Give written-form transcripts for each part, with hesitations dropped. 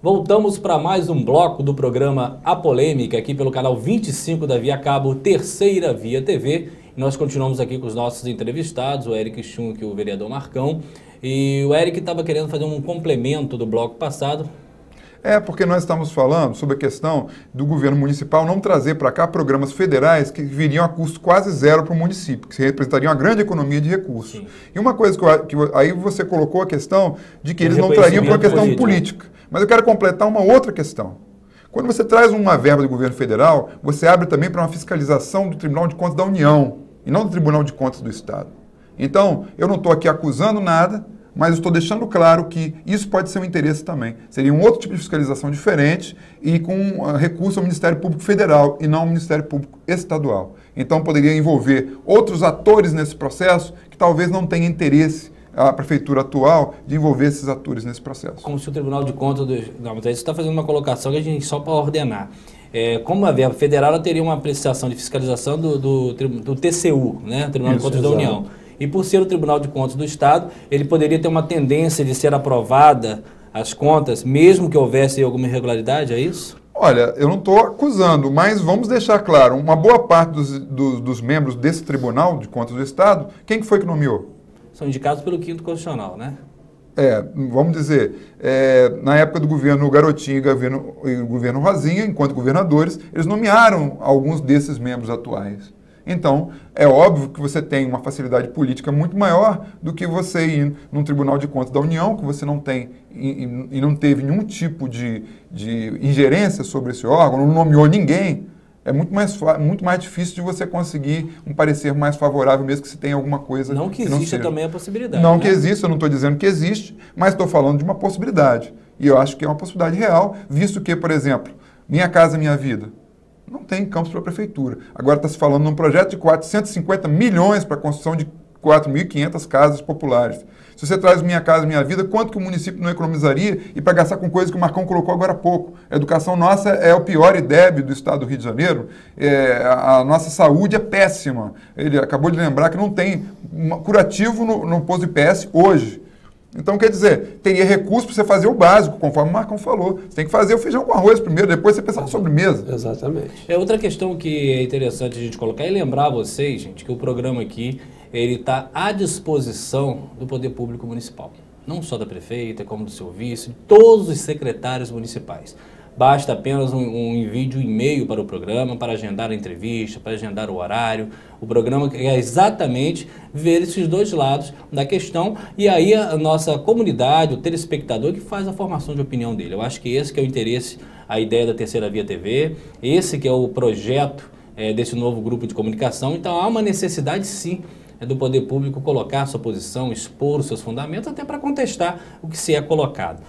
Voltamos para mais um bloco do programa A Polêmica, aqui pelo canal 25 da Via Cabo, Terceira Via TV. E nós continuamos aqui com os nossos entrevistados, o Eric Schunk e o vereador Marcão. E o Eric estava querendo fazer um complemento do bloco passado. Porque nós estamos falando sobre a questão do governo municipal não trazer para cá programas federais que viriam a custo quase zero para o município, que representariam uma grande economia de recursos. Sim. E uma coisa aí você colocou a questão de que eles não trariam por uma questão política. Mas eu quero completar uma outra questão. Quando você traz uma verba do governo federal, você abre também para uma fiscalização do Tribunal de Contas da União, e não do Tribunal de Contas do Estado. Então, eu não estou aqui acusando nada, mas estou deixando claro que isso pode ser um interesse também. Seria um outro tipo de fiscalização diferente e com recurso ao Ministério Público Federal e não ao Ministério Público Estadual. Então, poderia envolver outros atores nesse processo que talvez não tenham interesse a prefeitura atual de envolver esses atores nesse processo. Como se o Tribunal de Contas... Não, mas você está fazendo uma colocação que a gente só para ordenar. Como a verba federal, ela teria uma apreciação de fiscalização do TCU, né? Tribunal de Contas da União. E por ser o Tribunal de Contas do Estado, ele poderia ter uma tendência de ser aprovada as contas, mesmo que houvesse alguma irregularidade, é isso? Olha, eu não estou acusando, mas vamos deixar claro, uma boa parte dos membros desse Tribunal de Contas do Estado, quem que foi que nomeou? São indicados pelo 5º Constitucional, né? Vamos dizer, na época do governo Garotinho e governo Rosinha, enquanto governadores, eles nomearam alguns desses membros atuais. Então, é óbvio que você tem uma facilidade política muito maior do que você ir num Tribunal de Contas da União, que você não tem e não teve nenhum tipo de ingerência sobre esse órgão, não nomeou ninguém. É muito mais difícil de você conseguir um parecer mais favorável, mesmo que se tenha alguma coisa. Não que exista também a possibilidade. Não, né? Que exista, eu não estou dizendo que existe, mas estou falando de uma possibilidade. E eu acho que é uma possibilidade real, visto que, por exemplo, Minha Casa Minha Vida não tem campos para a prefeitura. Agora está se falando num projeto de 450 milhões para a construção de 4.500 casas populares. Se você traz Minha Casa Minha Vida, quanto que o município não economizaria e para gastar com coisas que o Marcão colocou agora há pouco? A educação nossa é o pior IDEB do estado do Rio de Janeiro, a nossa saúde é péssima. Ele acabou de lembrar que não tem curativo no posto de PS hoje. Então, quer dizer, teria recurso para você fazer o básico, conforme o Marcão falou. Você tem que fazer o feijão com arroz primeiro, depois você pensar na sobremesa. Exatamente. Outra questão que é interessante a gente colocar e lembrar a vocês, gente, que o programa aqui ele está à disposição do Poder Público Municipal. Não só da prefeita, como do seu vice, de todos os secretários municipais. Basta apenas um envio de um e-mail para o programa, para agendar a entrevista, para agendar o horário. O programa é exatamente ver esses dois lados da questão e aí a nossa comunidade, o telespectador que faz a formação de opinião dele. Eu acho que esse que é o interesse, a ideia da Terceira Via TV, esse que é o projeto desse novo grupo de comunicação. Então há uma necessidade sim do poder público colocar a sua posição, expor os seus fundamentos, até para contestar o que se é colocado.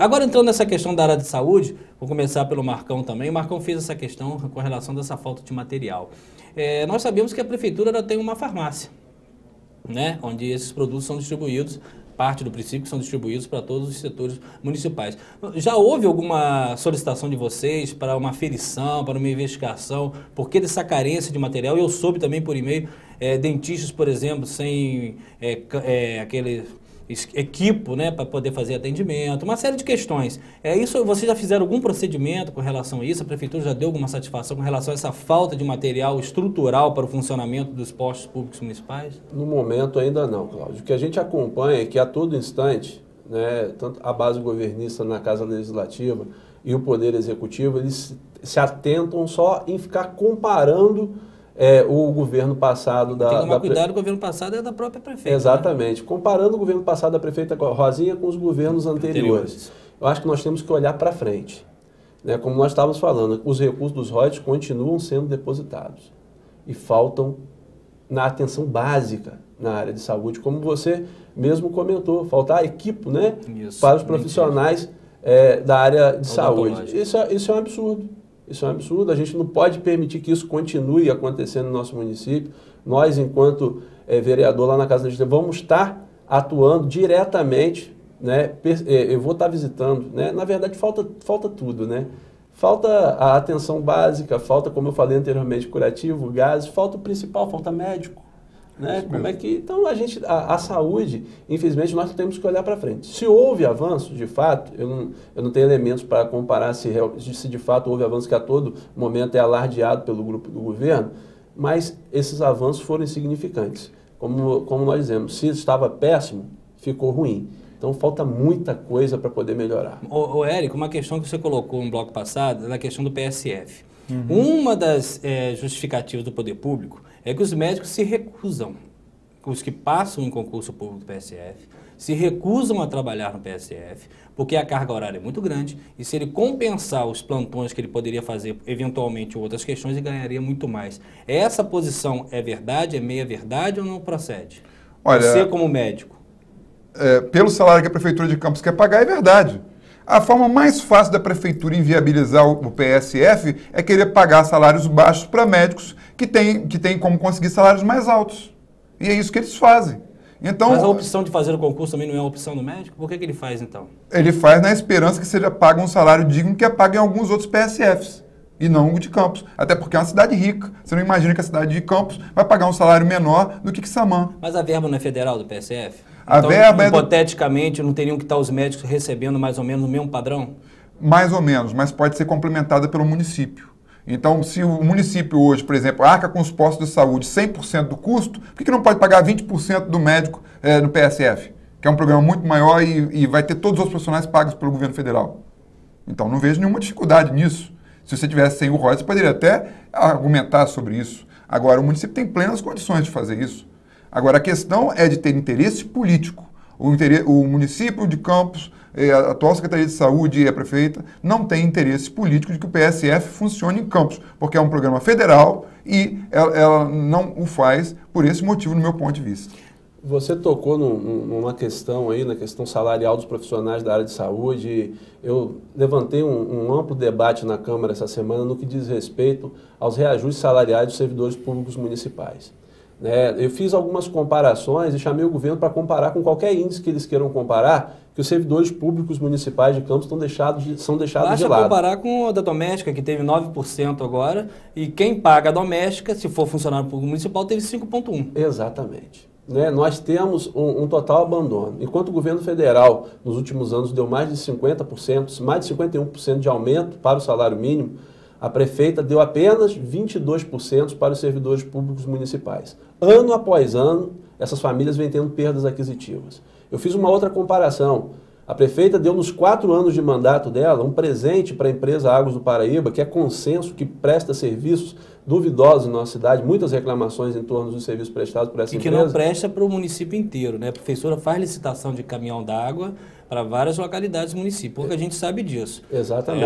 Agora entrando nessa questão da área de saúde, vou começar pelo Marcão também. O Marcão fez essa questão com relação dessa falta de material. Nós sabemos que a prefeitura ela tem uma farmácia, né, onde esses produtos são distribuídos, parte do princípio são distribuídos para todos os setores municipais. Já houve alguma solicitação de vocês para uma aferição, para uma investigação, por que dessa carência de material? Eu soube também por e-mail, dentistas, por exemplo, sem aquele equipo, né, para poder fazer atendimento, uma série de questões. Isso, vocês já fizeram algum procedimento com relação a isso? A prefeitura já deu alguma satisfação com relação a essa falta de material estrutural para o funcionamento dos postos públicos municipais? No momento ainda não, Cláudio. O que a gente acompanha é que a todo instante, né, tanto a base governista na Casa Legislativa e o Poder Executivo, eles se atentam só em ficar comparando o governo passado Tem que tomar cuidado, o governo passado é da própria prefeita. Exatamente. Né? Comparando o governo passado da prefeita Rosinha com os governos anteriores. Eu acho que nós temos que olhar para frente. Né? Como nós estávamos falando, os recursos dos royalties continuam sendo depositados. E faltam na atenção básica na área de saúde, como você mesmo comentou. Falta a equipe, né? Para os profissionais da área de saúde. Isso é um absurdo. Isso é um absurdo, a gente não pode permitir que isso continue acontecendo no nosso município. Nós, enquanto vereador lá na Casa Legislativa, vamos estar atuando diretamente, né? Eu vou estar visitando, né? Na verdade, falta tudo, né? Falta a atenção básica, falta, como eu falei anteriormente, curativo, gases, falta o principal, falta médico. Né? Como é que, então, a saúde, infelizmente, nós temos que olhar para frente. Se houve avanço, de fato, eu não tenho elementos para comparar se de fato houve avanço que a todo momento é alardeado pelo grupo do governo, mas esses avanços foram insignificantes. Como nós dizemos, se estava péssimo, ficou ruim. Então, falta muita coisa para poder melhorar. Érico, uma questão que você colocou no bloco passado é a questão do PSF. Uma das justificativas do poder público é que os médicos se recusam, os que passam em concurso público do PSF, se recusam a trabalhar no PSF, porque a carga horária é muito grande e se ele compensar os plantões que ele poderia fazer, eventualmente, outras questões, ele ganharia muito mais. Essa posição é verdade, é meia verdade ou não procede? Olha, você como médico. Pelo salário que a Prefeitura de Campos quer pagar, é verdade. A forma mais fácil da Prefeitura inviabilizar o PSF é querer pagar salários baixos para médicos que têm como conseguir salários mais altos. E é isso que eles fazem. Então, mas a opção de fazer o concurso também não é a opção do médico? Por que ele faz, então? Ele faz na esperança que seja pago um salário digno que é pago em alguns outros PSFs, e não o de Campos. Até porque é uma cidade rica. Você não imagina que a cidade de Campos vai pagar um salário menor do que Quissamã. Mas a verba não é federal do PSF? A então, verba hipoteticamente, não teriam que estar os médicos recebendo mais ou menos no mesmo padrão? Mais ou menos, mas pode ser complementada pelo município. Então, se o município hoje, por exemplo, arca com os postos de saúde 100% do custo, por que não pode pagar 20% do médico no PSF? Que é um programa muito maior e vai ter todos os outros profissionais pagos pelo governo federal. Então, não vejo nenhuma dificuldade nisso. Se você tivesse sem o ROI, você poderia até argumentar sobre isso. Agora, o município tem plenas condições de fazer isso. Agora, a questão é de ter interesse político. O município de Campos, a atual Secretaria de Saúde e a prefeita não tem interesse político de que o PSF funcione em Campos, porque é um programa federal e ela não o faz por esse motivo, no meu ponto de vista. Você tocou numa questão aí, na questão salarial dos profissionais da área de saúde. Eu levantei um amplo debate na Câmara essa semana no que diz respeito aos reajustes salariais dos servidores públicos municipais. Eu fiz algumas comparações e chamei o governo para comparar com qualquer índice que eles queiram comparar, que os servidores públicos municipais de Campos são deixados de lado. Basta comparar com a da doméstica, que teve 9% agora, e quem paga a doméstica, se for funcionário público municipal, teve 5,1%. Exatamente. Nós temos um total abandono. Enquanto o governo federal, nos últimos anos, deu mais de 50%, mais de 51% de aumento para o salário mínimo, a prefeita deu apenas 22% para os servidores públicos municipais. Ano após ano, essas famílias vêm tendo perdas aquisitivas. Eu fiz uma outra comparação. A prefeita deu nos 4 anos de mandato dela um presente para a empresa Águas do Paraíba, que é consenso, que presta serviços duvidosos em nossa cidade, muitas reclamações em torno dos serviços prestados por essa empresa. E que não presta para o município inteiro, né? A prefeitura faz licitação de caminhão d'água para várias localidades do município, porque a gente sabe disso. Exatamente.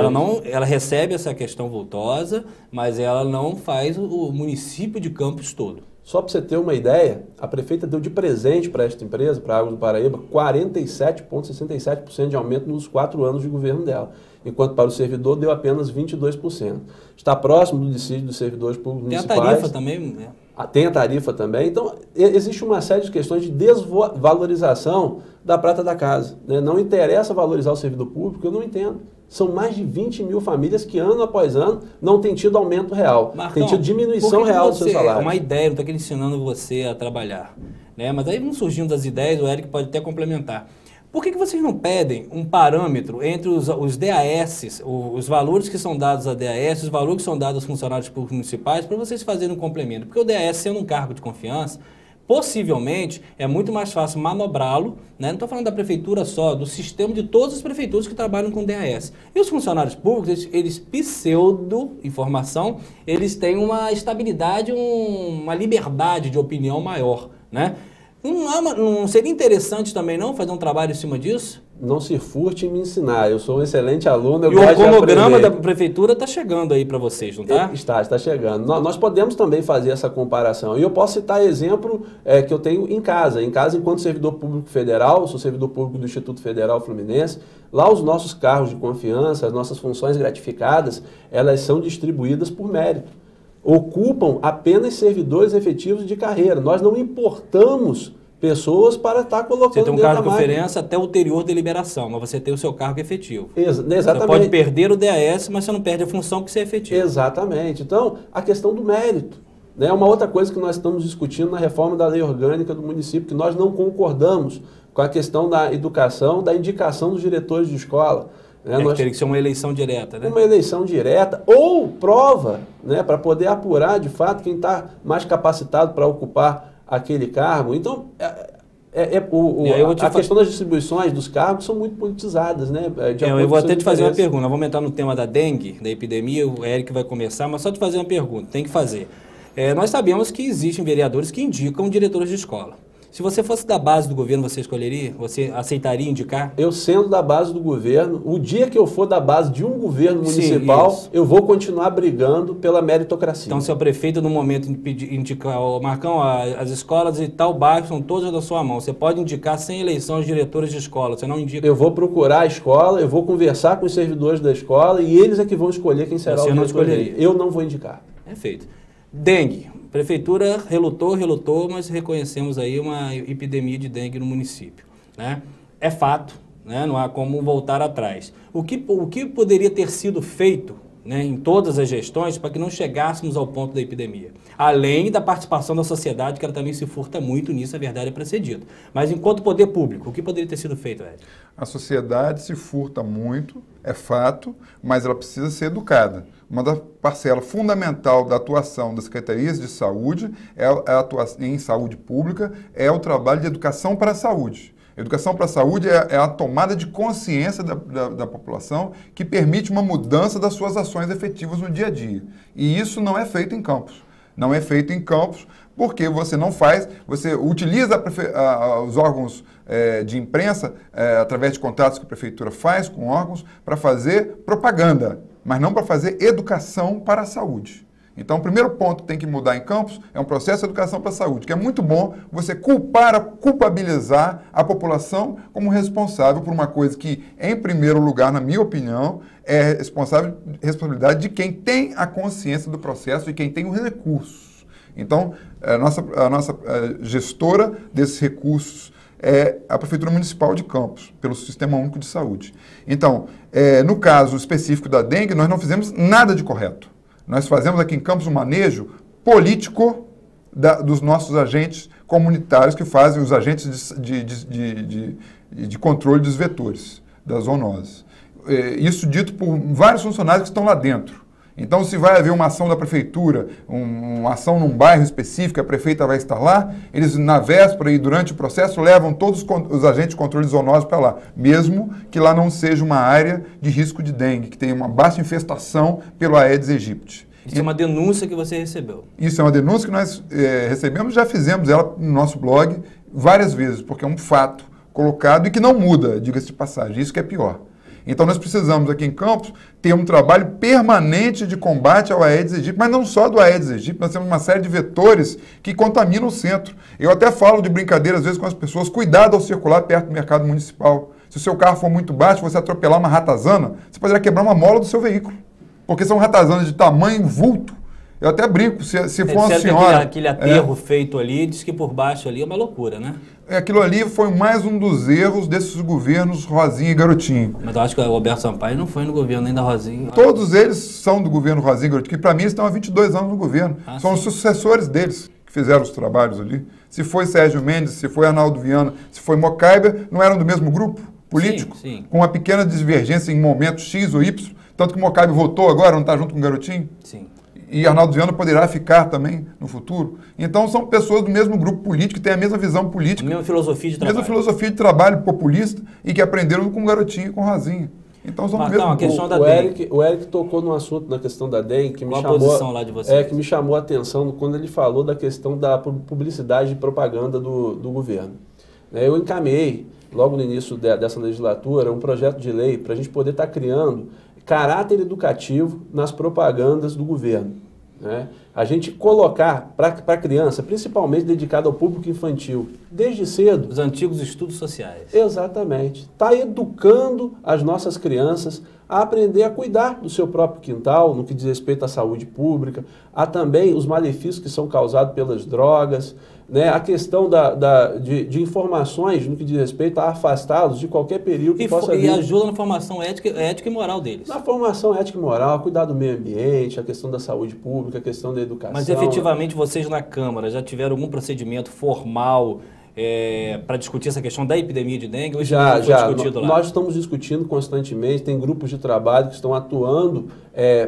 Ela recebe essa questão vultosa, mas ela não faz o município de Campos todo. Só para você ter uma ideia, a prefeita deu de presente para esta empresa, para a Águas do Paraíba, 47,67% de aumento nos 4 anos de governo dela, enquanto para o servidor deu apenas 22%. Está próximo do dissídio dos servidores públicos municipais. Tem a tarifa também, né? Tem a tarifa também. Então, existe uma série de questões de desvalorização da prata da casa. Não interessa valorizar o servidor público, eu não entendo. São mais de 20 mil famílias que, ano após ano, não têm tido aumento real. Marcão, tem tido diminuição real do seu salário. É uma ideia, não estou aqui ensinando você a trabalhar. Mas aí vão surgindo as ideias, o Érico pode até complementar. Por que vocês não pedem um parâmetro entre os DAS, os valores que são dados a DAS, os valores que são dados aos funcionários públicos municipais, para vocês fazerem um complemento? Porque o DAS, sendo um cargo de confiança, possivelmente é muito mais fácil manobrá-lo, não estou falando da prefeitura só, do sistema de todas as prefeituras que trabalham com DAS. E os funcionários públicos, eles pseudo-informação, eles têm uma estabilidade, uma liberdade de opinião maior, né? Não seria interessante também não fazer um trabalho em cima disso? Não se furte em me ensinar. Eu sou um excelente aluno. E o cronograma da prefeitura está chegando aí para vocês, não está? Está chegando. Nós podemos também fazer essa comparação. E eu posso citar exemplo que eu tenho em casa. Em casa, enquanto servidor público federal, sou servidor público do Instituto Federal Fluminense, lá os nossos cargos de confiança, as nossas funções gratificadas, elas são distribuídas por mérito. Ocupam apenas servidores efetivos de carreira. Nós não importamos pessoas para estar colocando dentro da máquina. Você tem um cargo de conferência até ulterior deliberação, mas você tem o seu cargo efetivo. Exatamente. Você pode perder o DAS, mas você não perde a função que você é efetivo. Exatamente. Então, a questão do mérito. Né? Uma outra coisa que nós estamos discutindo na reforma da lei orgânica do município, que nós não concordamos com a questão da educação, da indicação dos diretores de escola. Né? Teria que ser uma eleição direta, né? Uma eleição direta ou prova, né, para poder apurar de fato quem está mais capacitado para ocupar aquele cargo. Então, a questão das distribuições dos cargos são muito politizadas, né? Eu vou até te fazer uma pergunta. Nós vamos entrar no tema da dengue, da epidemia, o Eric vai começar, mas só te fazer uma pergunta, tem que fazer. Nós sabemos que existem vereadores que indicam diretores de escola. Se você fosse da base do governo, você escolheria? Você aceitaria indicar? Eu sendo da base do governo, o dia que eu for da base de um governo municipal, sim, eu vou continuar brigando pela meritocracia. Então, seu prefeito, no momento, indicar, Marcão, as escolas e tal bairro são todas da sua mão. Você pode indicar sem eleição os diretores de escola, você não indica? Eu vou procurar a escola, eu vou conversar com os servidores da escola e eles é que vão escolher quem será o diretor. Você não escolheria? Eu não vou indicar. Perfeito. Dengue. Prefeitura relutou, mas reconhecemos aí uma epidemia de dengue no município, né? É fato, né? Não há como voltar atrás. O que poderia ter sido feito, né, em todas as gestões para que não chegássemos ao ponto da epidemia? Além da participação da sociedade, que ela também se furta muito nisso, a verdade é precedida. Mas enquanto poder público, o que poderia ter sido feito, Ed? A sociedade se furta muito, é fato, mas ela precisa ser educada. Uma da parcela fundamental da atuação das secretarias de saúde em saúde pública é o trabalho de educação para a saúde. Educação para a saúde é a tomada de consciência da população que permite uma mudança das suas ações efetivas no dia a dia. E isso não é feito em campos. Não é feito em campos porque você não faz, você utiliza os órgãos de imprensa, através de contratos que a prefeitura faz com órgãos, para fazer propaganda, mas não para fazer educação para a saúde. Então, o primeiro ponto que tem que mudar em Campos é um processo de educação para a saúde, que é muito bom você culpabilizar a população como responsável por uma coisa que, em primeiro lugar, na minha opinião, é responsabilidade de quem tem a consciência do processo e quem tem os recursos. Então, a nossa gestora desses recursos é a Prefeitura Municipal de Campos, pelo Sistema Único de Saúde. Então, no caso específico da dengue, nós não fizemos nada de correto. Nós fazemos aqui em Campos um manejo político dos nossos agentes comunitários, que fazem os agentes de controle dos vetores, das zoonoses. Isso dito por vários funcionários que estão lá dentro. Então, se vai haver uma ação da prefeitura, uma ação num bairro específico, a prefeita vai estar lá, eles na véspera e durante o processo levam todos os agentes de controle de zoonose para lá, mesmo que lá não seja uma área de risco de dengue, que tenha uma baixa infestação pelo Aedes aegypti. Isso é uma denúncia que você recebeu? Isso é uma denúncia que nós recebemos, já fizemos ela no nosso blog várias vezes, porque é um fato colocado e que não muda, diga-se de passagem, isso que é pior. Então, nós precisamos aqui em Campos ter um trabalho permanente de combate ao Aedes aegypti, mas não só do Aedes aegypti, nós temos uma série de vetores que contaminam o centro. Eu até falo de brincadeira, às vezes, com as pessoas, cuidado ao circular perto do mercado municipal. Se o seu carro for muito baixo, você atropelar uma ratazana, você poderá quebrar uma mola do seu veículo, porque são ratazanas de tamanho vulto. Eu até brinco, se for uma senhora... Aquele aterro feito ali, diz que por baixo ali é uma loucura, né? Aquilo ali foi mais um dos erros desses governos Rosinha e Garotinho. Mas eu acho que o Roberto Sampaio não foi no governo nem da Rosinha. Todos eles são do governo Rosinha e Garotinho, que para mim eles estão há 22 anos no governo. São os sucessores deles que fizeram os trabalhos ali. Se foi Sérgio Mendes, se foi Arnaldo Viana, se foi Mocaibe, não eram do mesmo grupo político? Sim, sim. Com uma pequena divergência em momentos X ou Y, tanto que Mocaibe votou agora, não está junto com o Garotinho? Sim. E Arnaldo Viana poderá ficar também no futuro. Então, são pessoas do mesmo grupo político, que têm a mesma visão política. A mesma filosofia de trabalho. Mesma filosofia de trabalho populista e que aprenderam com o Garotinho e com o Rosinha. Então, são mesmo... a questão da dengue. O Eric tocou num assunto na questão da dengue que me chamou... Qual a posição lá de vocês? Que me chamou a atenção quando ele falou da questão da publicidade e propaganda do governo. Eu encaminhei, logo no início dessa legislatura, um projeto de lei para a gente poder estar criando caráter educativo nas propagandas do governo. Né? A gente colocar para a criança, principalmente dedicado ao público infantil, desde cedo... Os antigos estudos sociais. Exatamente. Está educando as nossas crianças a aprender a cuidar do seu próprio quintal, no que diz respeito à saúde pública, a também os malefícios que são causados pelas drogas, né, a questão de informações no que diz respeito a afastá-los de qualquer perigo que possa vir. E ajuda na formação ética e moral deles. Na formação ética e moral, cuidar do meio ambiente, a questão da saúde pública, a questão da educação. Mas efetivamente vocês na Câmara já tiveram algum procedimento formal para discutir essa questão da epidemia de dengue? Já. Nós estamos discutindo constantemente, tem grupos de trabalho que estão atuando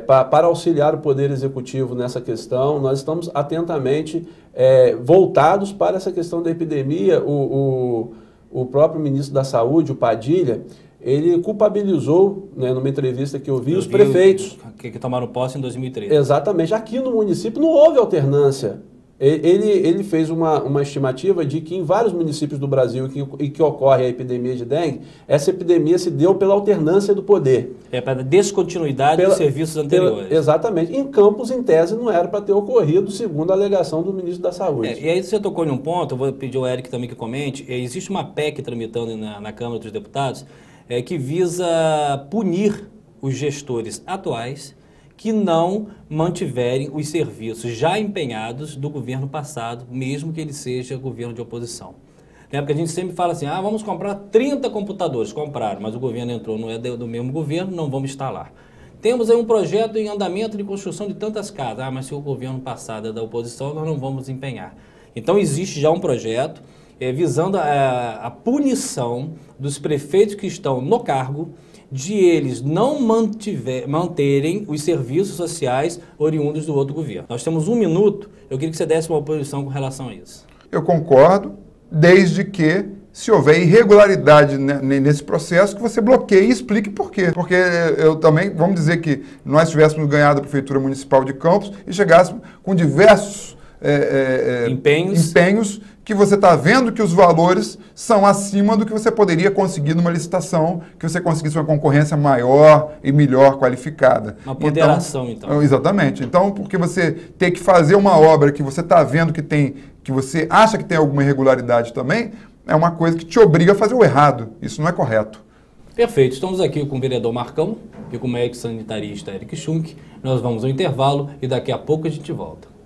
para auxiliar o Poder Executivo nessa questão. Nós estamos atentamente voltados para essa questão da epidemia. O próprio ministro da Saúde, o Padilha, ele culpabilizou, né, numa entrevista que eu vi, os prefeitos. Que tomaram posse em 2013. Exatamente. Aqui no município não houve alternância. Ele fez uma estimativa de que em vários municípios do Brasil em que ocorre a epidemia de dengue, essa epidemia se deu pela alternância do poder. Para descontinuidade dos serviços anteriores. Exatamente. Em Campos, em tese, não era para ter ocorrido, segundo a alegação do ministro da Saúde. E aí você tocou em um ponto, eu vou pedir ao Eric também que comente, existe uma PEC tramitando na Câmara dos Deputados que visa punir os gestores atuais que não mantiverem os serviços já empenhados do governo passado, mesmo que ele seja governo de oposição. Porque a gente sempre fala assim, vamos comprar 30 computadores. Compraram, mas o governo entrou, não é do mesmo governo, não vamos instalar. Temos aí um projeto em andamento de construção de tantas casas. Mas se o governo passado é da oposição, nós não vamos empenhar. Então existe já um projeto visando a punição dos prefeitos que estão no cargo, de eles não manterem os serviços sociais oriundos do outro governo. Nós temos 1 minuto, eu queria que você desse uma posição com relação a isso. Eu concordo, desde que se houver irregularidade nesse processo, que você bloqueie e explique por quê. Porque eu também, vamos dizer que nós tivéssemos ganhado a Prefeitura Municipal de Campos e chegássemos com diversos empenhos que você está vendo que os valores são acima do que você poderia conseguir numa licitação, que você conseguisse uma concorrência maior e melhor qualificada. Uma ponderação, então. Exatamente. Então, porque você tem que fazer uma obra que você está vendo que você acha que tem alguma irregularidade também, é uma coisa que te obriga a fazer o errado. Isso não é correto. Perfeito. Estamos aqui com o vereador Marcão e com o médico sanitarista Eric Schunk. Nós vamos ao intervalo e daqui a pouco a gente volta.